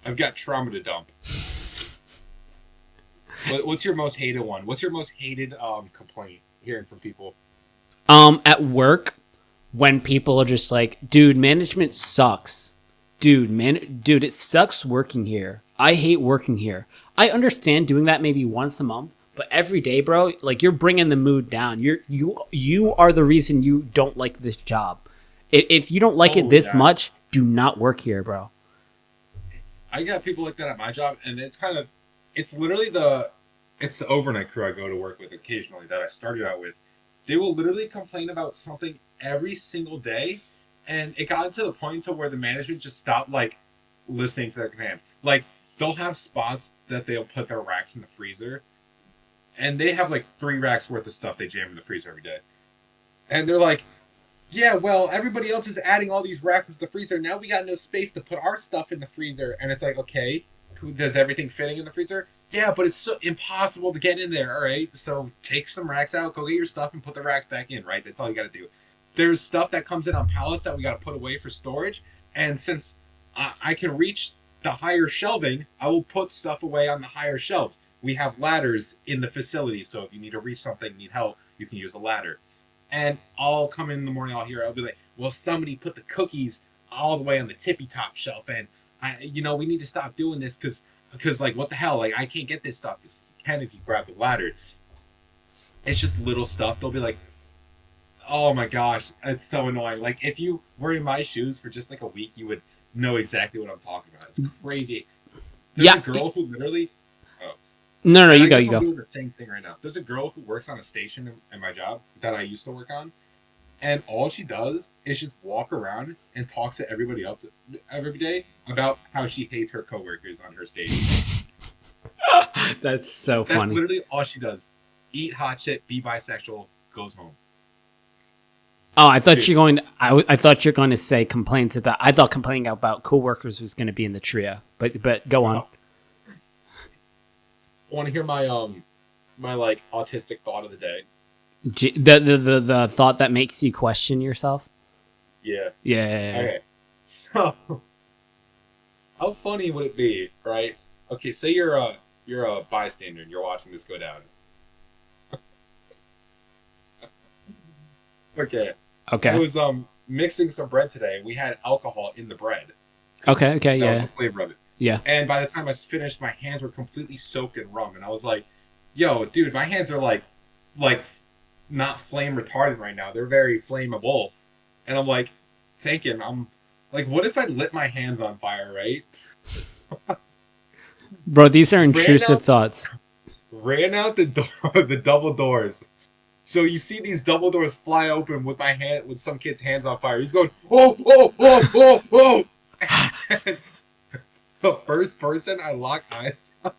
I've got trauma to dump. What's your most hated one? What's your most hated complaint hearing from people? At work, when people are just like, dude, management sucks. Dude, it sucks working here. I hate working here. I understand doing that maybe once a month, but every day, bro, like, you're bringing the mood down. You are the reason you don't like this job. If you don't like it this much, do not work here, bro. I got people like that at my job, and it's literally the overnight crew I go to work with occasionally that I started out with. They will literally complain about something every single day, and it got to the point to where the management just stopped like listening to their commands. Like, they'll have spots that they'll put their racks in the freezer, and they have like 3 racks worth of stuff they jam in the freezer every day. And they're like, yeah, well, everybody else is adding all these racks into the freezer. Now we got no space to put our stuff in the freezer. And it's like, okay, does everything fitting in the freezer? Yeah, but it's so impossible to get in there. All right, so take some racks out, go get your stuff, and put the racks back in, right? That's all you got to do. There's stuff that comes in on pallets that we got to put away for storage. And since I can reach the higher shelving, I will put stuff away on the higher shelves. We have ladders in the facility, so if you need to reach something, need help, you can use a ladder. And I'll come in the morning, I'll be like, well, somebody put the cookies all the way on the tippy top shelf, and we need to stop doing this because like, what the hell? Like, I can't get this stuff. You can if you grab the ladder. It's just little stuff. They'll be like, oh my gosh, it's so annoying. Like, if you were in my shoes for just like a week, you would know exactly what I'm talking about. It's crazy. There's a girl who literally. No, you go. I'm doing the same thing right now. There's a girl who works on a station in my job that I used to work on, and all she does is just walk around and talks to everybody else every day about how she hates her coworkers on her station. That's so funny. That's literally all she does. Eat hot shit, be bisexual, goes home. Oh, I thought you're going. I thought you're going to say complaints about. I thought complaining about coworkers was going to be in the trio, but go on. Want to hear my my like autistic thought of the day? The thought that makes you question yourself. Yeah. Yeah. Okay. So, how funny would it be, right? Okay, say you're a bystander and you're watching this go down. Okay. I was mixing some bread today. We had alcohol in the bread. Okay, that yeah. was the flavor of it. Yeah. And by the time I finished, my hands were completely soaked in rum, and I was like, "Yo, dude, my hands are like not flame retardant right now. They're very flammable." And I'm like thinking, I'm like, what if I lit my hands on fire, right? Bro, these are intrusive thoughts. Ran out the door, the double doors. So you see these double doors fly open with some kid's hands on fire. He's going, oh, oh, oh, oh, oh. And the first person I lock eyes on,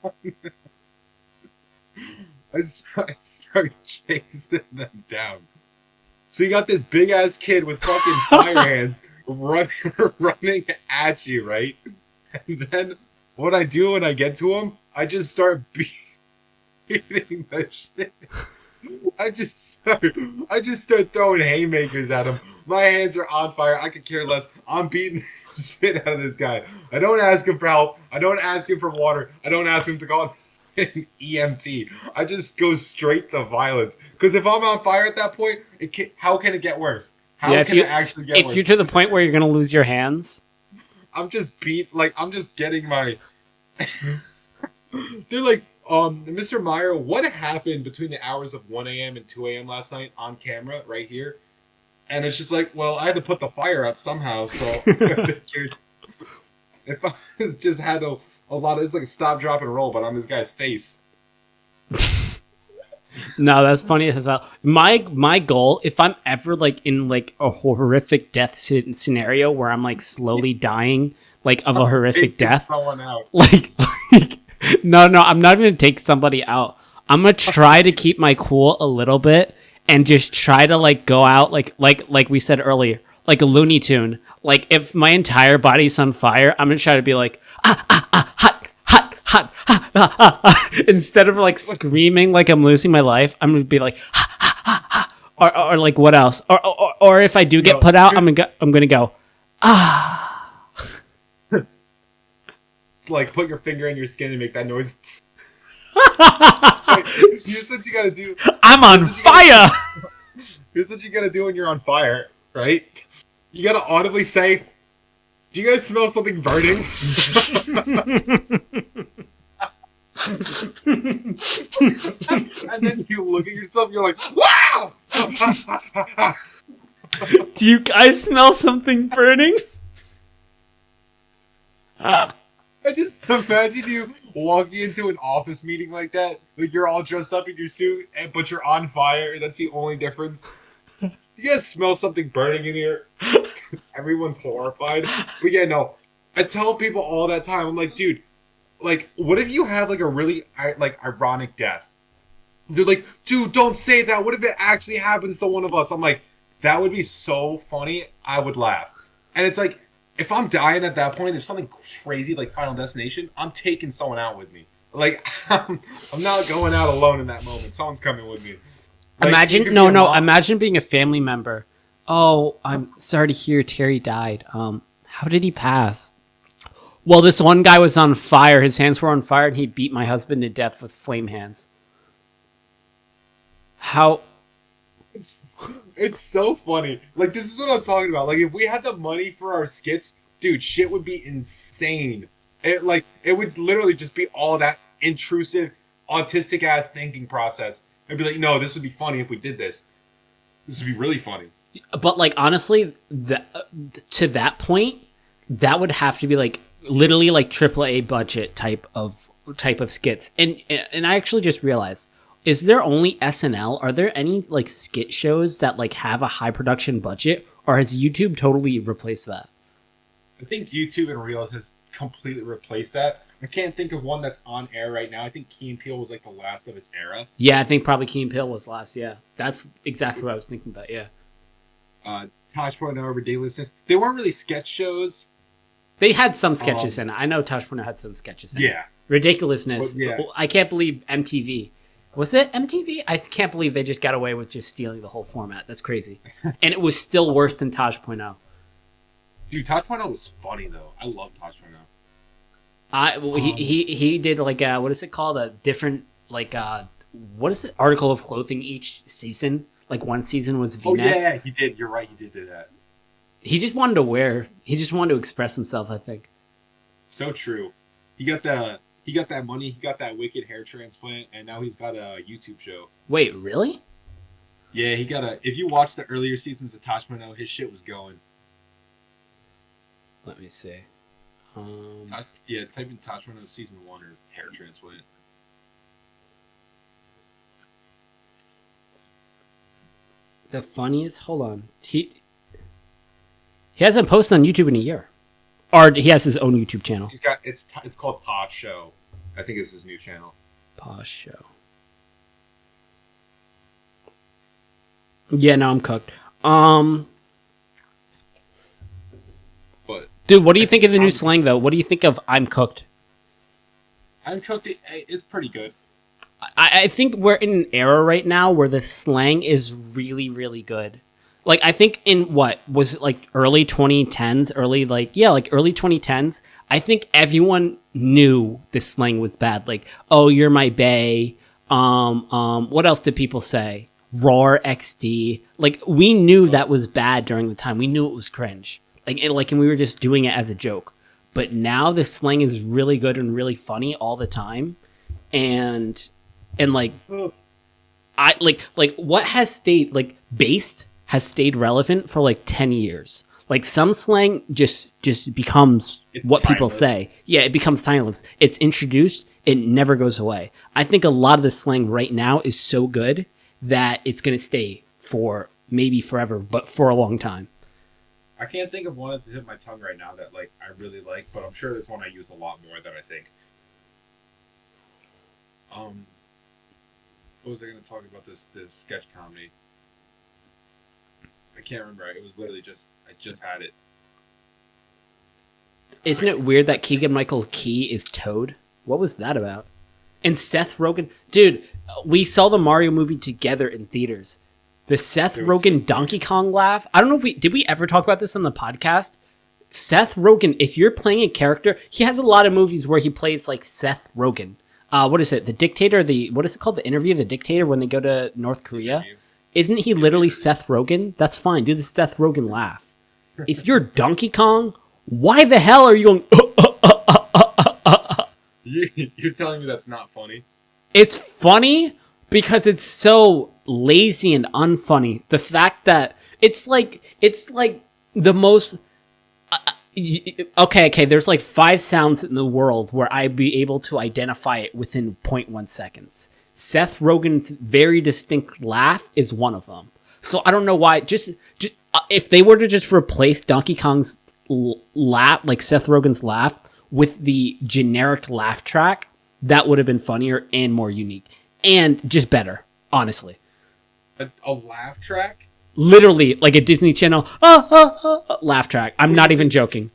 I start chasing them down. So you got this big ass kid with fucking fire hands running at you, right? And then what I do when I get to him, I just start beating the shit. I just start throwing haymakers at him. My hands are on fire. I could care less. I'm beating the shit out of this guy. I don't ask him for help. I don't ask him for water. I don't ask him to call an EMT. I just go straight to violence. Because if I'm on fire at that point, how can it get worse? How can it actually get worse? If you're to the point where you're going to lose your hands? I'm just getting my... They're like, Mr. Meyer, what happened between the hours of 1 a.m. and 2 a.m. last night on camera right here? And it's just like, well, I had to put the fire out somehow, so I figured if I just had a lot of, it's like a stop, drop, and roll, but on this guy's face. No, that's funny as hell. My goal, if I'm ever like in like a horrific death scenario where I'm like slowly dying, like of a horrific death, someone out. like no, I'm not going to take somebody out. I'm going to try to keep my cool a little bit and just try to like go out like we said earlier, like a Looney Tune. Like if my entire body's on fire, I'm going to try to be like hot, instead of like screaming like I'm losing my life. I'm going to be like or like what else? Or if I do get put out, I'm going to go like put your finger in your skin and make that noise. Here's what you gotta do. I'm on fire. Here's what you gotta do when you're on fire, right? You gotta audibly say, "Do you guys smell something burning?" And then you look at yourself, you're like, "Wow!" Do you guys smell something burning? I just imagine you walking into an office meeting like that. Like you're all dressed up in your suit, but you're on fire. That's the only difference. You guys smell something burning in here? Everyone's horrified. But yeah, no. I tell people all that time, I'm like, dude, like, what if you had like a really like ironic death? They're like, dude, don't say that. What if it actually happens to one of us? I'm like, that would be so funny. I would laugh. And it's like, if I'm dying at that point, if something crazy like Final Destination, I'm taking someone out with me. Like, I'm not going out alone in that moment. Someone's coming with me. Like, imagine being a family member. Oh, I'm sorry to hear Terry died. How did he pass? Well, this one guy was on fire. His hands were on fire, and he beat my husband to death with flame hands. How? It's so funny. Like, this is what I'm talking about. Like, if we had the money for our skits, dude, shit would be insane. It would literally just be all that intrusive, autistic ass thinking process. It'd be like, no, this would be funny if we did this. This would be really funny. But like honestly, to that point, that would have to be like literally like AAA budget type of skits. And I actually just realized, is there only SNL? Are there any like skit shows that like have a high production budget, or has YouTube totally replaced that? I think YouTube and Reels has completely replaced that. I can't think of one that's on air right now. I think Key and Peele was like the last of its era. Yeah, I think probably Key and Peele was last. Yeah, that's exactly what I was thinking about. Yeah. Tosh.0, Ridiculousness. They weren't really sketch shows. They had some sketches in it. I know Tosh.0 had some sketches in it. Yeah. Ridiculousness. But, yeah. I can't believe MTV. Was it MTV? I can't believe they just got away with just stealing the whole format. That's crazy. And it was still worse than Tosh.0. Dude, Tosh.0 was funny, though. I love Tosh.0. He did like what is it called? A different like what is it? Article of clothing each season. Like one season was V-neck. Oh yeah, he did. You're right. He did do that. He just wanted to wear. He just wanted to express himself. I think. So true. He got that money. He got that wicked hair transplant, and now he's got a YouTube show. Wait, really? Yeah, he got a. If you watch the earlier seasons of Tosh.0, his shit was going. Let me see. Type in Tosh.0 season 1 or hair transplant. The funniest. Hold on. He hasn't posted on YouTube in a year, or he has his own YouTube channel. He's got it's called Pod Show. I think it's his new channel. Posh Show. Yeah, no, I'm cooked. But dude, what do you think of the new slang though? What do you think of "I'm cooked"? I'm cooked. It's pretty good. I think we're in an era right now where the slang is really, really good. Like, I think in what was it like early 2010s, early 2010s. I think everyone knew this slang was bad. Like, oh, you're my bae. What else did people say? Roar XD. Like, we knew that was bad during the time. We knew it was cringe. And we were just doing it as a joke. But now this slang is really good and really funny all the time. And like what has stayed like based has stayed relevant for like 10 years. Like some slang just becomes what timeless. People say. Yeah, it becomes timeless. It's introduced, it never goes away. I think a lot of the slang right now is so good that it's going to stay for maybe forever, but for a long time. I can't think of one at the tip of my tongue right now that like I really like, but I'm sure there's one I use a lot more that I think. What was I going to talk about this sketch comedy? I can't remember. It was literally I just had it. Isn't it weird that Keegan-Michael Key is Toad? What was that about? And Seth Rogen, dude, we saw the Mario movie together in theaters. The Seth Rogen Donkey Kong laugh. I don't know if did we ever talk about this on the podcast? Seth Rogen, if you're playing a character, he has a lot of movies where he plays like Seth Rogen. What is it? The Dictator, what is it called? The Interview of the Dictator when they go to North Korea? Isn't he literally Seth Rogen? That's fine. Do the Seth Rogen laugh. If you're Donkey Kong, why the hell are you going... You're telling me that's not funny? It's funny because it's so lazy and unfunny. The fact that it's like the most... Okay, there's like 5 sounds in the world where I'd be able to identify it within 0.1 seconds. Seth Rogen's very distinct laugh is one of them. So I don't know why. Just if they were to just replace Donkey Kong's laugh, like Seth Rogen's laugh, with the generic laugh track, that would have been funnier and more unique and just better, honestly. A laugh track? Literally, like a Disney Channel laugh track. I'm not even joking.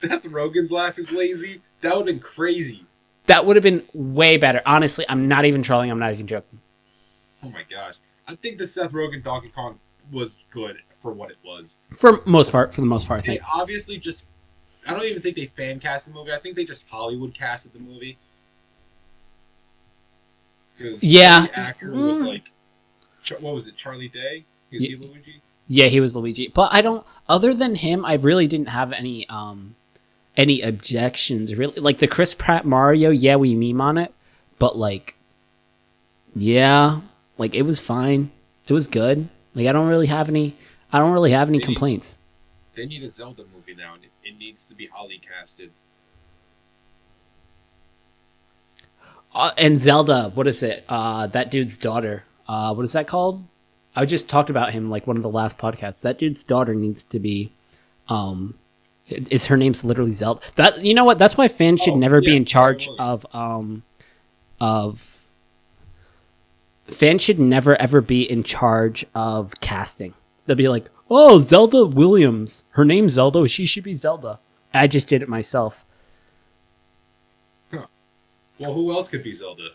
Seth Rogen's laugh is lazy? That would have been crazy. That would have been way better. Honestly, I'm not even trolling. I'm not even joking. Oh my gosh. I think the Seth Rogen Donkey Kong was good for what it was. For the most part, I They think. obviously just I don't even think they fan cast the movie. I think they just Hollywood casted the movie. Yeah. The actor was like, what was it, Charlie Day? Is he Luigi? Yeah, he was Luigi. But I don't. Other than him, I really didn't have any objections. Really, like the Chris Pratt Mario. Yeah, we meme on it, but like, yeah, like it was fine. It was good. Like I don't really have any complaints. They need a Zelda movie now, and it needs to be Holly casted. And Zelda, what is it? That dude's daughter. What is that called? I just talked about him like one of the last podcasts. That dude's daughter needs to be, is her name's literally Zelda. That you know what? That's why fans should never be in charge of. Fans should never ever be in charge of casting. They'll be like, "Oh, Zelda Williams. Her name's Zelda. She should be Zelda." I just did it myself. Huh. Well, who else could be Zelda?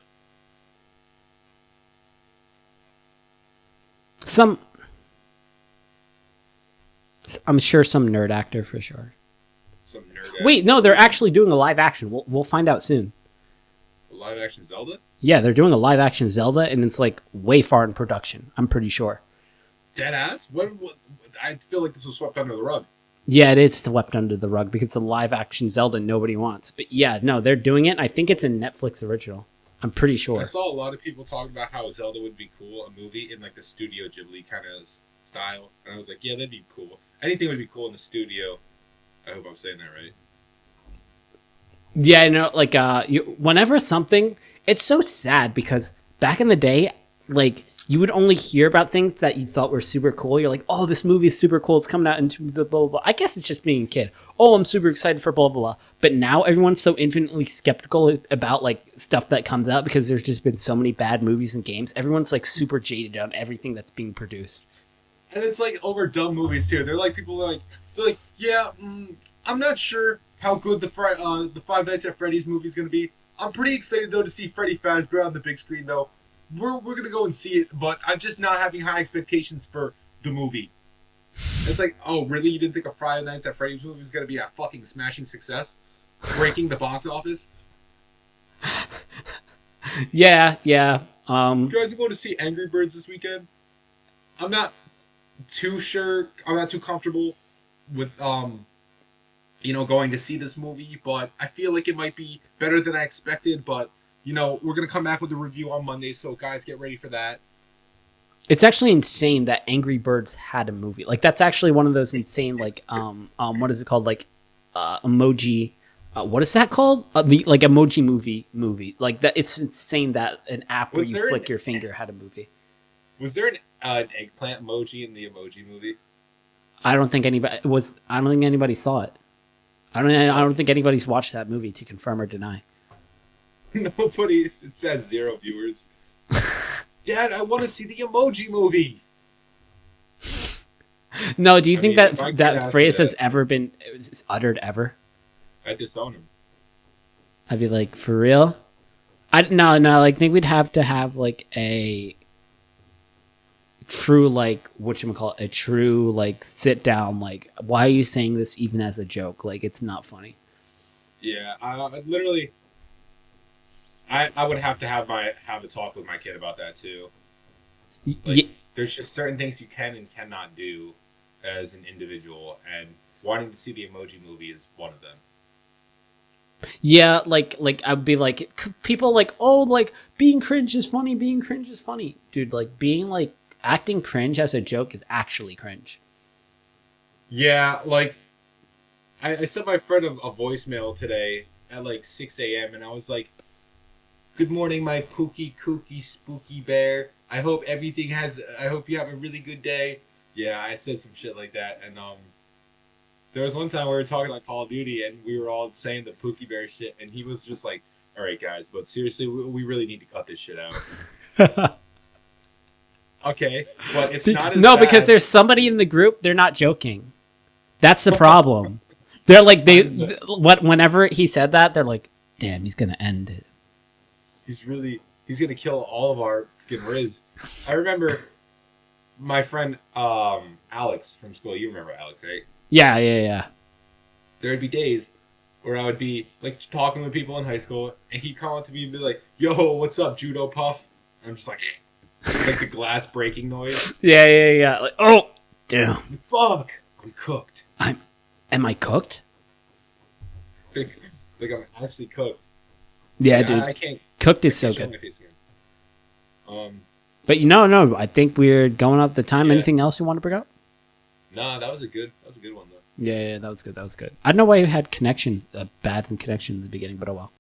I'm sure some nerd actor for sure. Some nerd. Wait, no, they're actually doing a live action. We'll find out soon. A live action Zelda? Yeah, they're doing a live action Zelda, and it's like way far in production. I'm pretty sure. Deadass? What? I feel like this was swept under the rug. Yeah, it is swept under the rug because it's a live action Zelda nobody wants. But yeah, no, they're doing it. I think it's a Netflix original. I'm pretty sure. I saw a lot of people talking about how Zelda would be cool, a movie in like the Studio Ghibli kind of style, and I was like, yeah, that'd be cool. Anything would be cool in the studio. I hope I'm saying that right. Yeah, I know. Like, whenever something, it's so sad because back in the day, like you would only hear about things that you thought were super cool. You're like, oh, this movie is super cool. It's coming out into the blah, blah, blah. I guess it's just being a kid. Oh, I'm super excited for blah, blah, blah. But now everyone's so infinitely skeptical about like stuff that comes out because there's just been so many bad movies and games. Everyone's like super jaded on everything that's being produced. And it's like over dumb movies too. They're like, yeah, I'm not sure how good the Five Nights at Freddy's movie is going to be. I'm pretty excited though to see Freddy Fazbear on the big screen though. We're gonna go and see it, but I'm just not having high expectations for the movie. It's like, oh really? You didn't think a Friday Nights at Freddy's movie was gonna be a fucking smashing success, breaking the box office? Yeah. You guys are going to see Angry Birds this weekend? I'm not too sure. I'm not too comfortable with going to see this movie, but I feel like it might be better than I expected. But we're gonna come back with a review on Monday, so guys, get ready for that. It's actually insane that Angry Birds had a movie. Like that's actually one of those insane like what is it called, like emoji what is that called, like emoji movie like that. It's insane that an app where you flick your finger had a movie. Was there an eggplant emoji in the Emoji Movie? I don't think anybody saw it. I don't think anybody's watched that movie to confirm or deny. Nobody. It says 0 viewers. Dad, I want to see the Emoji Movie. No, do you think that phrase has ever been uttered ever? I'd disown him. I'd be like, for real? No. Like, I think we'd have to have like a true like whatchamacallit, a true like sit down. Like, why are you saying this even as a joke? Like, it's not funny. Yeah, literally. I would have to have a talk with my kid about that too. Like, there's just certain things you can and cannot do as an individual, and wanting to see the Emoji Movie is one of them. Yeah, like I'd be like, people like, oh, like being cringe is funny. Dude, like being like acting cringe as a joke is actually cringe. Yeah, like I sent my friend a voicemail today at like 6 a.m. and I was like, good morning, my pookie kooky spooky bear. I hope you have a really good day. Yeah, I said some shit like that, and there was one time we were talking about Call of Duty, and we were all saying the Pookie Bear shit, and he was just like, all right, guys, but seriously, we really need to cut this shit out. Okay, but it's not as bad. Because there's somebody in the group, they're not joking. That's the problem. They're like, whenever he said that, they're like, damn, he's going to end it. He's going to kill all of our fucking Riz. I remember my friend Alex from school. You remember Alex, right? Yeah. there would be days where I would be like talking with people in high school, and he'd come up to me and be like, "Yo, what's up, Judo Puff?" And I'm just like the glass breaking noise. Yeah. Like, oh, damn. Fuck, I'm cooked. Am I cooked? Like I'm actually cooked. Yeah, dude. I can't. Cooked is so show good. my face again. But no, I think we're going up the time. Yeah. Anything else you want to bring up? Nah, that was a good one though. Yeah, that was good. I don't know why you had connections, bad connection in the beginning, but oh well.